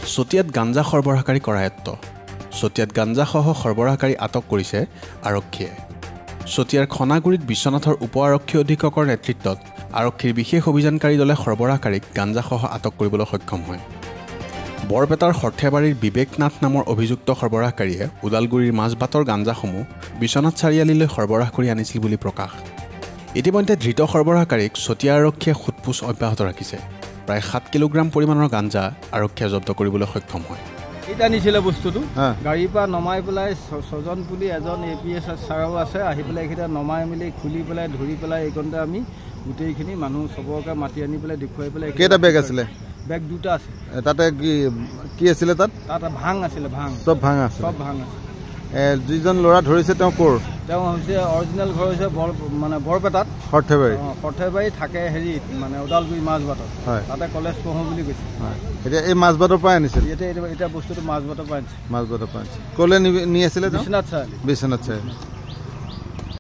চতিয়াত গাঞ্জা সৰবৰাহকাৰী কৰায়ত্ব চতিয়াত গাঞ্জাসহ সৰবৰাহকাৰী আটক কৰিছে আৰক্ষীয়ে চতিয়াৰ খনাগুৰিত বিশ্বনাথৰ উপ আৰক্ষী অধীক্ষকৰ নেতৃত্বত আৰক্ষীৰ বিশেষ অভিযানকাৰী দলে সৰবৰাহকাৰীক গাঞ্জাসহ আটক কৰিবলৈ সক্ষম হয় বৰপেটাৰ সৰ্থেবাৰীৰ বিবেকনাথ নামৰ অভিযুক্ত সৰবৰাহকাৰীয়ে ওদালগুৰিৰ মাজবাটৰ গাঞ্জাসমূহ বিশ্বনাথ চাৰিআলিলৈ সৰবৰাহ কৰি আনিছিল বুলি প্ৰকাশ ইতিমধ্যে ধৃত সৰবৰাহকাৰীক চতিয়া আৰক্ষীয়ে সোধপোছ অব্যাহত ৰাখিছে প্ৰায় 7 কিলোগ্ৰাম পৰিমাণৰ গাঞ্জা আৰক্ষীয়ে জব্দ কৰিবলৈ সক্ষম হয় এটা নিছিলে বস্তুটো গাড়ীৰ পৰা নমাই পেলাই ছজন পুলি এজন এপিএছ ছাৰও আছে আহি পেলাই এইকেইটা নমাই মেলি খুলি পেলাই ধৰি পেলাই এইকণতে আমি গোটেইখিনি মানুহ সবকে মাতি আনি পেলাই দেখুৱাই পেলাই কেইটা বেগ আছিলে বেগ দুটা আছে তাতে কি আছিলে তাত ভাং আছিলে ভাং সব ভাং আছে যিজন ল'ৰা ধৰিছে তেওঁ ক'ৰ তেওঁ হৈছে অৰিজিনেল ঘৰ হৈছে মানে বৰপেটাত সৰ্থেবাৰী থাকে হেৰিত মানে ওদালগুৰি মাজবাটত তাতে কলেজ পঢ়োঁ বুলি কৈছে এতিয়া এই মাজবাটৰ পৰা আনিছিল এতিয়া বস্তুটো মাজবাটৰ পৰা আনিছে ক'লে নি আছিলে বিশ্বনাথ চাৰিআলি